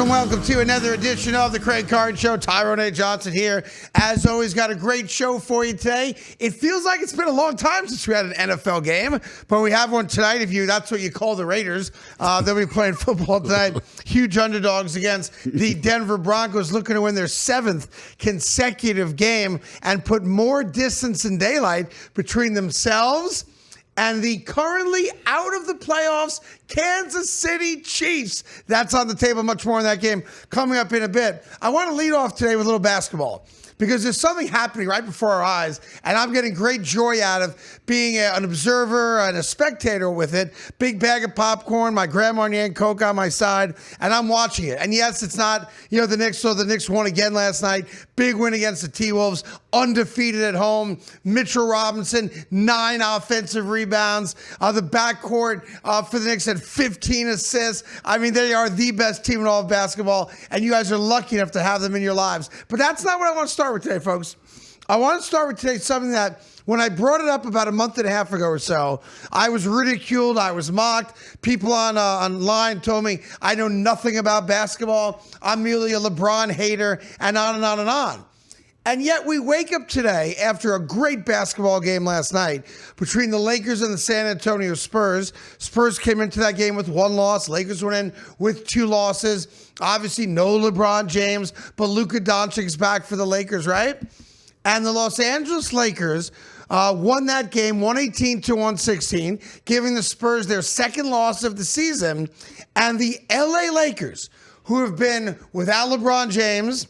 Welcome to another edition of the Craig Carton Show. Tyrone Johnson here. As always, got a great show for you today. It feels like it's been a long time since we had an NFL game, but we have one tonight. If that's what you call the Raiders, they'll be playing football tonight. Huge underdogs against the Denver Broncos, looking to win their 7th consecutive game and put more distance and daylight between themselves and the currently out of the playoffs Kansas City Chiefs. That's on the table. Much more in that game coming up in a bit. I want to lead off today with a little basketball because there's something happening right before our eyes, and I'm getting great joy out of being an observer and a spectator with it. Big bag of popcorn, my Grand Marnier and Coke on my side, and I'm watching it. And yes, it's not, the Knicks, so the Knicks won again last night. Big win against the T-Wolves, undefeated at home. Mitchell Robinson, 9 offensive rebounds. The backcourt for the Knicks had 15 assists. I mean, they are the best team in all of basketball, and you guys are lucky enough to have them in your lives. But that's not what I want to start with today, folks. I want to start with today something that when I brought it up about a month and a half ago or so, I was ridiculed, I was mocked. People online told me I know nothing about basketball. I'm merely a LeBron hater, and on and on and on. And yet we wake up today after a great basketball game last night between the Lakers and the San Antonio Spurs. Spurs came into that game with 1 loss. Lakers went in with 2 losses. Obviously no LeBron James, but Luka Doncic is back for the Lakers, right? And the Los Angeles Lakers won that game 118-116, giving the Spurs their 2nd loss of the season. And the LA Lakers, who have been without LeBron James,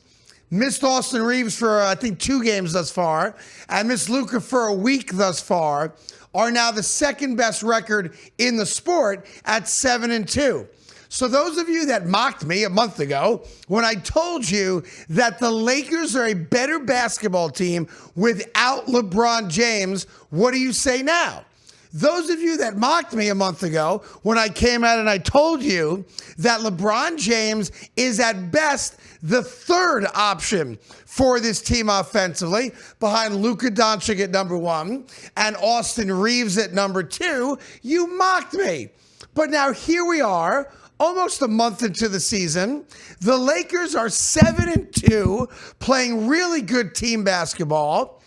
missed Austin Reeves for, I think, 2 games thus far, and missed Luka for a week thus far, are now the 2nd best record in the sport at 7-2. So those of you that mocked me a month ago when I told you that the Lakers are a better basketball team without LeBron James, what do you say now? Those of you that mocked me a month ago when I came out and I told you that LeBron James is at best the 3rd option for this team offensively, behind Luka Doncic at number 1 and Austin Reeves at number 2, you mocked me. But now here we are, almost a month into the season. The Lakers are 7-2, playing really good team basketball.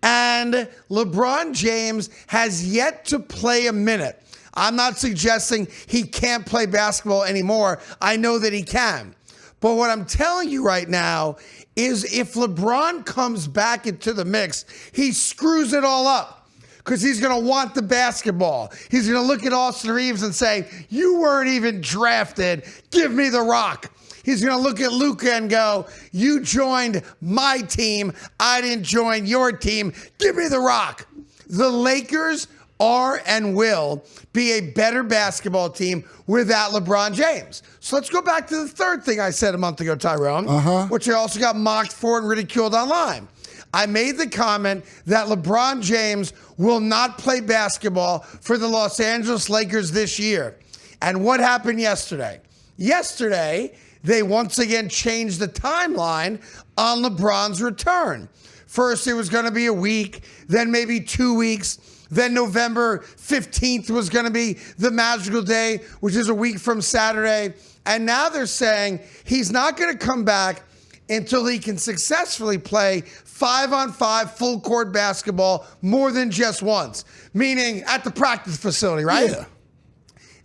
And LeBron James has yet to play a minute. I'm not suggesting he can't play basketball anymore. I know that he can. But what I'm telling you right now is if LeBron comes back into the mix, he screws it all up. Because he's going to want the basketball. He's going to look at Austin Reeves and say, you weren't even drafted. Give me the rock. He's going to look at Luka and go, you joined my team. I didn't join your team. Give me the rock. The Lakers are and will be a better basketball team without LeBron James. So let's go back to the 3rd thing I said a month ago, Tyrone, which I also got mocked for and ridiculed online. I made the comment that LeBron James will not play basketball for the Los Angeles Lakers this year. And what happened yesterday? Yesterday, they once again changed the timeline on LeBron's return. First, it was going to be a week, then maybe 2 weeks. Then November 15th was going to be the magical day, which is a week from Saturday. And now they're saying he's not going to come back until he can successfully play 5-on-5 full court basketball more than just once, meaning at the practice facility, right? Yeah.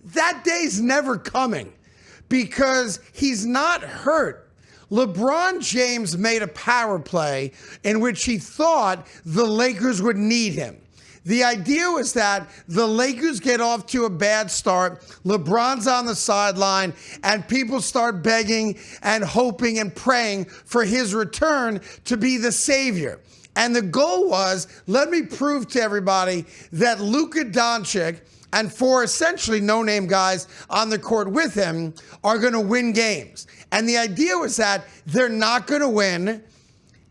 That day's never coming because he's not hurt. LeBron James made a power play in which he thought the Lakers would need him. The idea was that the Lakers get off to a bad start, LeBron's on the sideline, and people start begging and hoping and praying for his return to be the savior. And the goal was, let me prove to everybody that Luka Doncic and 4 essentially no-name guys on the court with him are going to win games. And the idea was that they're not going to win,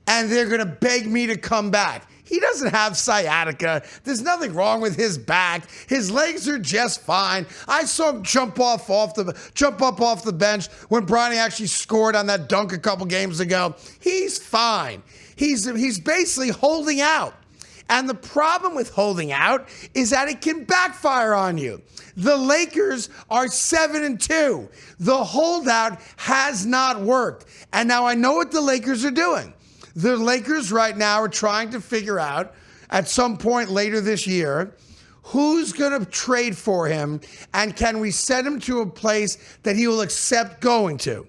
and they're going to beg me to come back. He doesn't have sciatica. There's nothing wrong with his back. His legs are just fine. I saw him jump up off the bench when Bronny actually scored on that dunk a couple games ago. He's fine. He's basically holding out. And the problem with holding out is that it can backfire on you. The Lakers are 7-2. The holdout has not worked. And now I know what the Lakers are doing. The Lakers right now are trying to figure out at some point later this year who's going to trade for him and can we send him to a place that he will accept going to.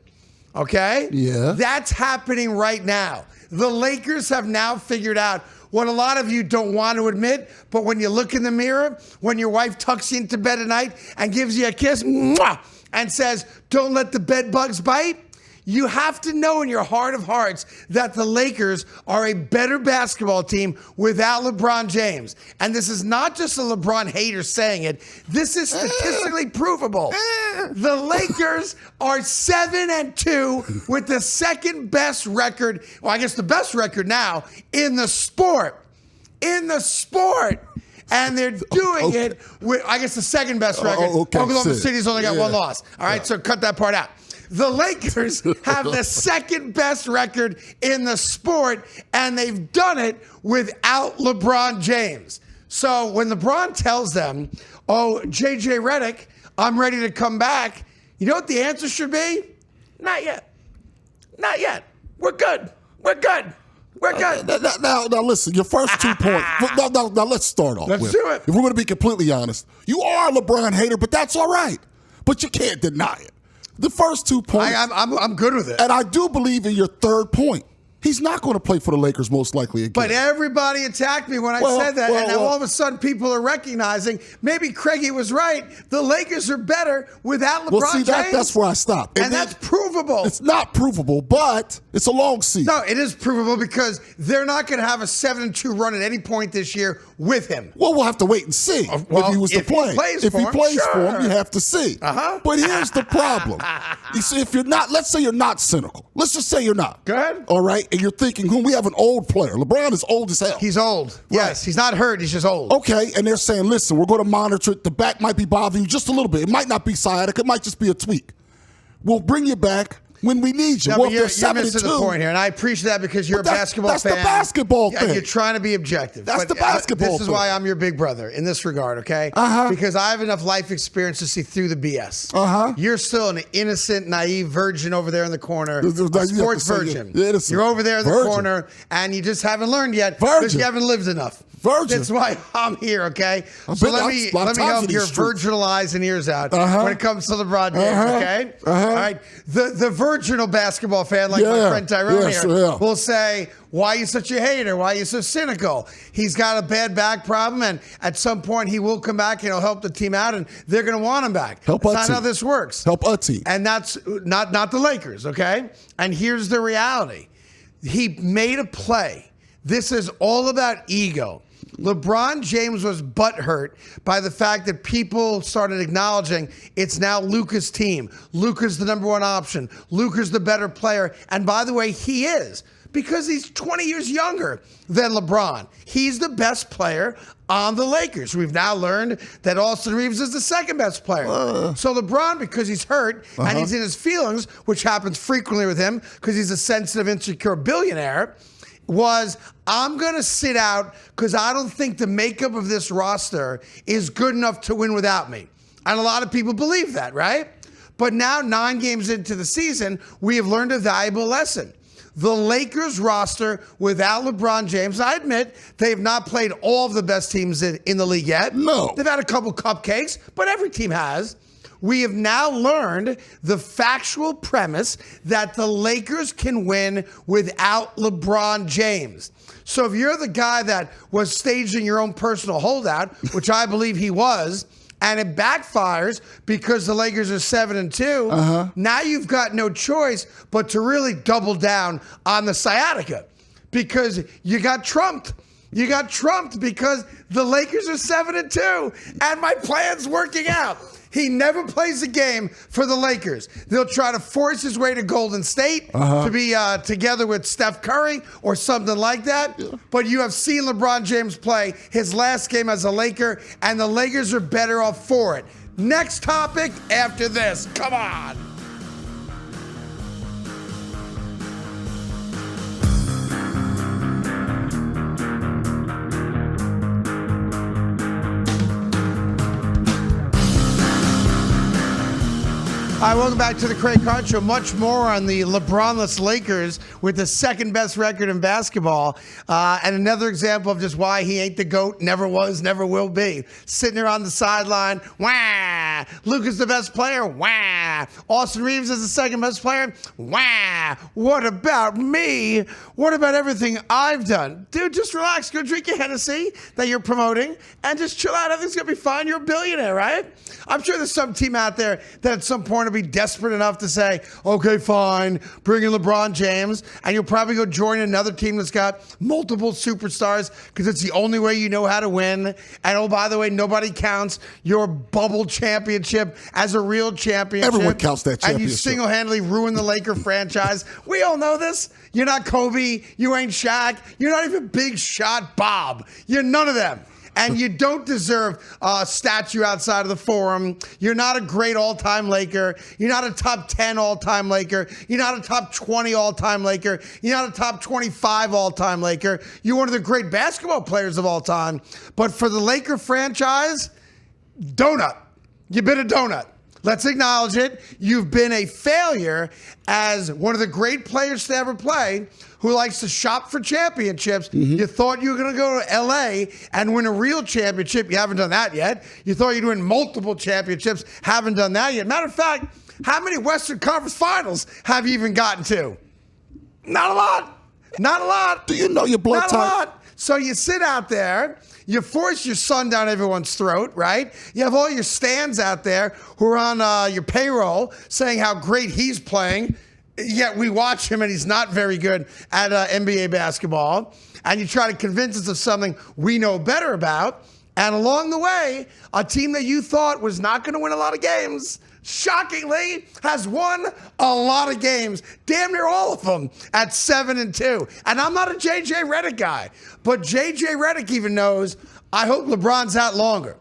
Okay? Yeah. That's happening right now. The Lakers have now figured out what a lot of you don't want to admit, but when you look in the mirror, when your wife tucks you into bed at night and gives you a kiss, mwah, and says, don't let the bed bugs bite, you have to know in your heart of hearts that the Lakers are a better basketball team without LeBron James. And this is not just a LeBron hater saying it. This is statistically provable. The Lakers are 7-2 with the second best record, well, I guess the best record now in the sport. In the sport. And they're doing it with, I guess, the second best record. Oklahoma City's only got one loss. All right, so cut that part out. The Lakers have the second best record in the sport, and they've done it without LeBron James. So when LeBron tells them, oh, JJ Redick, I'm ready to come back, you know what the answer should be? Not yet. Not yet. We're good. We're good. We're good. Now, listen, your first 2 points. Now, let's start off. Let's do it. If we're going to be completely honest, you are a LeBron hater, but that's all right. But you can't deny it. The first 2 points. I'm good with it. And I do believe in your third point. He's not going to play for the Lakers most likely again. But everybody attacked me when I said that, and now all of a sudden people are recognizing maybe Craigie was right. The Lakers are better without LeBron James. That's where I stopped. And that's provable. It's not provable, but it's a long season. No, it is provable because they're not going to have a 7-2 run at any point this year with him. Well, we'll have to wait and see if he was to play. If he plays for him, you have to see. But here's the problem. You see, if you're not, let's say you're not cynical. Let's just say you're not. Go ahead. All right? And you're thinking, we have an old player. LeBron is old as hell. He's old. Right. Yes, he's not hurt. He's just old. Okay, and they're saying, listen, we're going to monitor it. The back might be bothering you just a little bit. It might not be sciatica. It might just be a tweak. We'll bring you back when we need you. No, you're missing the point here, and I appreciate that because you're a basketball fan. That's the basketball thing. You're trying to be objective. That's the basketball thing. This is why I'm your big brother in this regard, okay? Because I have enough life experience to see through the BS. You're still an innocent, naive virgin over there in the corner, a sports virgin. You're over there in the corner, and you just haven't learned yet because you haven't lived enough. Virgin. That's why I'm here, okay? So let me help your virginal eyes and ears out when it comes to LeBron James, okay? All right. The virginal basketball fan like my friend Tyrone here will say, why are you such a hater? Why are you so cynical? He's got a bad back problem, and at some point he will come back and he'll help the team out, and they're going to want him back. That's not how this works. Help a team. And that's not the Lakers, okay? And here's the reality. He made a play. This is all about ego. LeBron James was butthurt by the fact that people started acknowledging it's now Luka's team. Luka's the number one option. Luka's the better player. And by the way, he is because he's 20 years younger than LeBron. He's the best player on the Lakers. We've now learned that Austin Reeves is the second best player. So LeBron, because he's hurt and he's in his feelings, which happens frequently with him because he's a sensitive, insecure billionaire, I'm going to sit out because I don't think the makeup of this roster is good enough to win without me. And a lot of people believe that, right? But now, 9 games into the season, we have learned a valuable lesson. The Lakers roster without LeBron James, I admit, they have not played all of the best teams in the league yet. No. They've had a couple cupcakes, but every team has. We have now learned the factual premise that the Lakers can win without LeBron James. So if you're the guy that was staging your own personal holdout, which I believe he was, and it backfires because the Lakers are 7-2, now you've got no choice but to really double down on the sciatica because you got trumped. You got trumped because the Lakers are 7-2, and my plan's working out. He never plays a game for the Lakers. They'll try to force his way to Golden State to be together with Steph Curry or something like that. But you have seen LeBron James play his last game as a Laker, and the Lakers are better off for it. Next topic after this. Come on. Hi, welcome back to the Craig Carton Show. Much more on the LeBronless Lakers with the second best record in basketball. And another example of just why he ain't the GOAT, never was, never will be. Sitting there on the sideline, wah! Luka's the best player, wah! Austin Reeves is the second best player, wah! What about me? What about everything I've done? Dude, just relax. Go drink your Hennessy that you're promoting and just chill out. Everything's going to be fine. You're a billionaire, right? I'm sure there's some team out there that at some point will be desperate enough to say, okay, fine, bring in LeBron James, and you'll probably go join another team that's got multiple superstars because it's the only way you know how to win. And oh, by the way, nobody counts your bubble championship as a real championship. Everyone counts that championship. And you single-handedly ruin the Laker franchise. We all know this. You're not Kobe. You ain't Shaq. You're not even Big Shot Bob. You're none of them. And you don't deserve a statue outside of the Forum. You're not a great all-time Laker. You're not a top 10 all-time Laker. You're not a top 20 all-time Laker. You're not a top 25 all-time Laker. You're one of the great basketball players of all time. But for the Laker franchise, donut. You've been a donut. Let's acknowledge it. You've been a failure as one of the great players to ever play who likes to shop for championships. Mm-hmm. You thought you were going to go to L.A. and win a real championship. You haven't done that yet. You thought you'd win multiple championships. Haven't done that yet. Matter of fact, how many Western Conference Finals have you even gotten to? Not a lot. Not a lot. Do you know your blood type? Not a lot. So you sit out there. You force your son down everyone's throat, right? You have all your stands out there who are on your payroll saying how great he's playing, yet we watch him and he's not very good at NBA basketball. And you try to convince us of something we know better about. And along the way, a team that you thought was not going to win a lot of games, shockingly, has won a lot of games, damn near all of them at 7-2. And I'm not a JJ Redick guy, but JJ Redick even knows, I hope LeBron's out longer.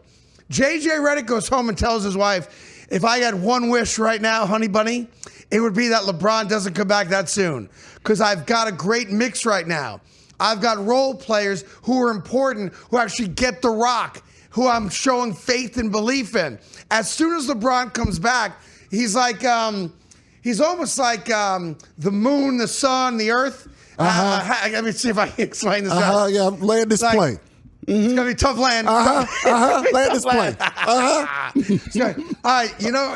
JJ Redick goes home and tells his wife, if I had one wish right now, honey bunny, it would be that LeBron doesn't come back that soon, because I've got a great mix right now. I've got role players who are important, who actually get the rock, who I'm showing faith and belief in. As soon as LeBron comes back, he's like, he's almost like the moon, the sun, the earth. Let me see if I can explain this. Yeah, land this plane. It's gonna be tough land. Land this plane. All right, you know,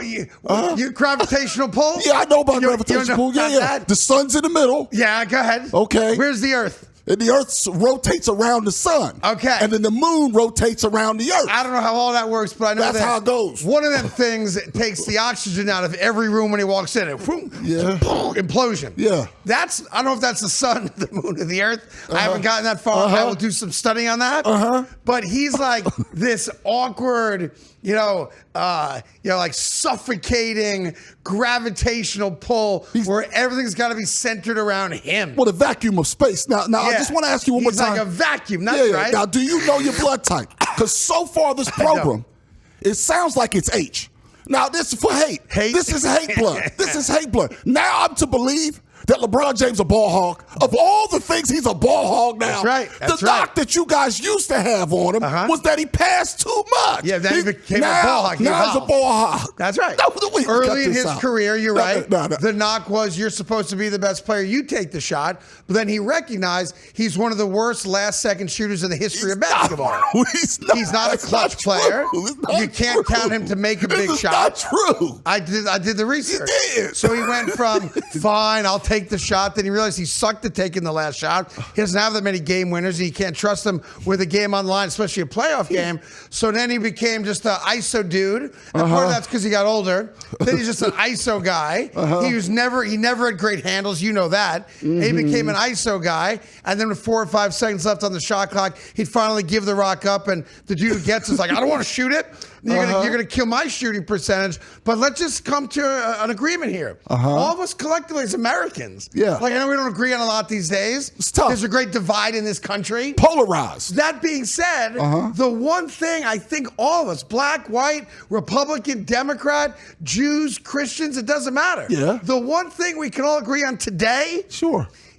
your gravitational pull. Yeah, I know about gravitational pull. Yeah. The sun's in the middle. Yeah, go ahead. Okay. Where's the Earth? And the Earth rotates around the sun. Okay. And then the moon rotates around the Earth. I don't know how all that works, but I know that's how it goes. One of them things takes the oxygen out of every room when he walks in. Implosion. Yeah. I don't know if that's the sun, the moon, or the Earth. I haven't gotten that far. I will do some studying on that. But he's like this awkward, like suffocating gravitational pull where everything's got to be centered around him. Well, the vacuum of space. Now, I just want to ask you one more time. He's like a vacuum. That's right. Now, do you know your blood type? Because so far this program, it sounds like it's H. Now, this is for hate. This is hate blood. This is hate blood. Now I'm to believe that LeBron James a ball hog. Of all the things, he's a ball hog now. That's right. The knock that you guys used to have on him was that he passed too much. Yeah, then he became a ball hog. Now he's a ball hog. That's right. Early in his career, you're right. The knock was you're supposed to be the best player. You take the shot. But then he recognized he's one of the worst last-second shooters in the history of basketball. He's not a clutch player. You can't count him to make a big shot. That's not true. I did the research. You did. So he went from, fine, I'll take the shot. Then he realized he sucked at taking the last shot. He doesn't have that many game winners, and you can't trust him with a game on the line, especially a playoff game. So then he became just an ISO dude. And part of that's because he got older. Then he's just an ISO guy. He never had great handles. You know that. He became an ISO guy. And then with 4 or 5 seconds left on the shot clock, he'd finally give the rock up. And the dude who gets is like, I don't want to shoot it. You're going to kill my shooting percentage. But let's just come to an agreement here. All of us collectively as Americans. Yeah. Like, I know we don't agree on a lot these days. It's tough. There's a great divide in this country. Polarized. That being said, the one thing I think all of us, black, white, Republican, Democrat, Jews, Christians, it doesn't matter. Yeah. The one thing we can all agree on today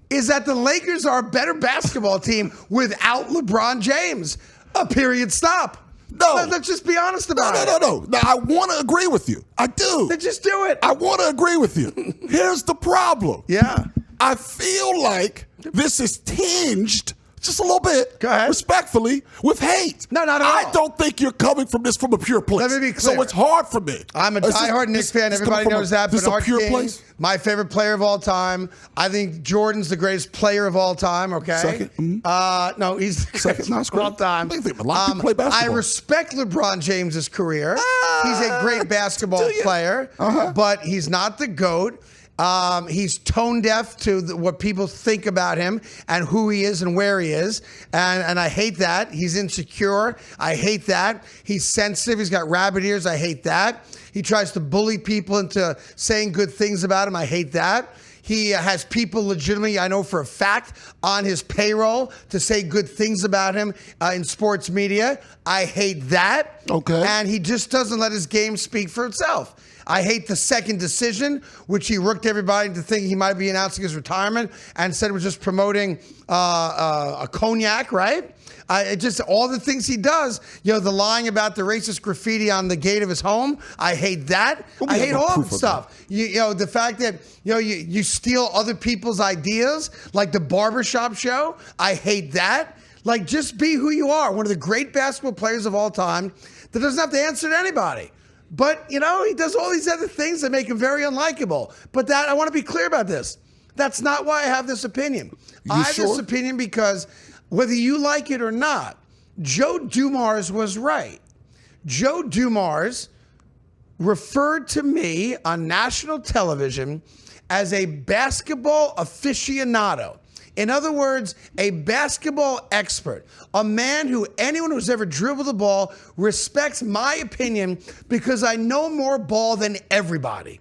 is that the Lakers are a better basketball team without LeBron James. A period stop. No. Let's just be honest about it. No. Now, I want to agree with you. I do. Then just do it. I want to agree with you. Here's the problem. Yeah. I feel like this is tinged just a little bit, go ahead, respectfully, with hate. No, not at all. I don't think you're coming from this from a pure place. Let me be clear. So it's hard for me. I'm a diehard Knicks fan. Everybody knows that. This is a pure King, place? my favorite player of all time. I think Jordan's the greatest player of all time. Okay. Second. Mm-hmm. No, he's the second. greatest of all time. A lot of people play basketball. I respect LeBron James's career. He's a great basketball player, but he's not the GOAT. He's tone deaf to what people think about him and who he is and where he is. And I hate that. He's insecure. I hate that. He's sensitive. He's got rabbit ears. I hate that. He tries to bully people into saying good things about him. I hate that. He has people legitimately, I know for a fact, on his payroll to say good things about him in sports media. I hate that. Okay. And he just doesn't let his game speak for itself. I hate the second decision, which he rooked everybody into thinking he might be announcing his retirement and said it was just promoting a cognac, right? Just all the things he does, the lying about the racist graffiti on the gate of his home, I hate that. I hate all of the stuff. The fact that you steal other people's ideas, like the barbershop show, I hate that. Like, just be who you are. One of the great basketball players of all time that doesn't have to answer to anybody. But, he does all these other things that make him very unlikable. But I want to be clear about this. That's not why I have this opinion. I have this opinion because whether you like it or not, Joe Dumars was right. Joe Dumars referred to me on national television as a basketball aficionado. In other words, a basketball expert, a man who anyone who's ever dribbled the ball respects my opinion because I know more ball than everybody.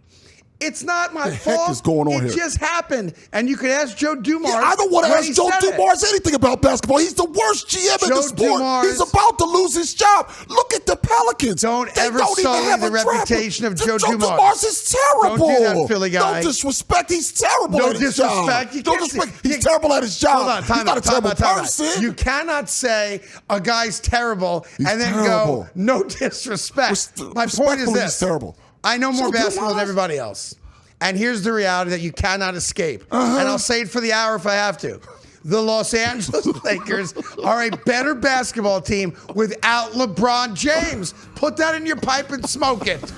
It's not my fault. What the heck is going on here? It just happened. And you could ask Joe Dumars. I don't want to ask Joe Dumars anything about basketball. He's the worst GM in the sport. He's about to lose his job. Look at the Pelicans. Don't ever sully the reputation of Joe Dumars. Joe Dumars is terrible. Don't do that, Philly guy. No disrespect. He's terrible at his job. No disrespect. He's terrible at his job. Hold on. He's not a terrible person. You cannot say a guy's terrible and then go, no disrespect. My point is this. He's terrible. I know more basketball than everybody else. And here's the reality that you cannot escape. And I'll say it for the hour if I have to. The Los Angeles Lakers are a better basketball team without LeBron James. Put that in your pipe and smoke it.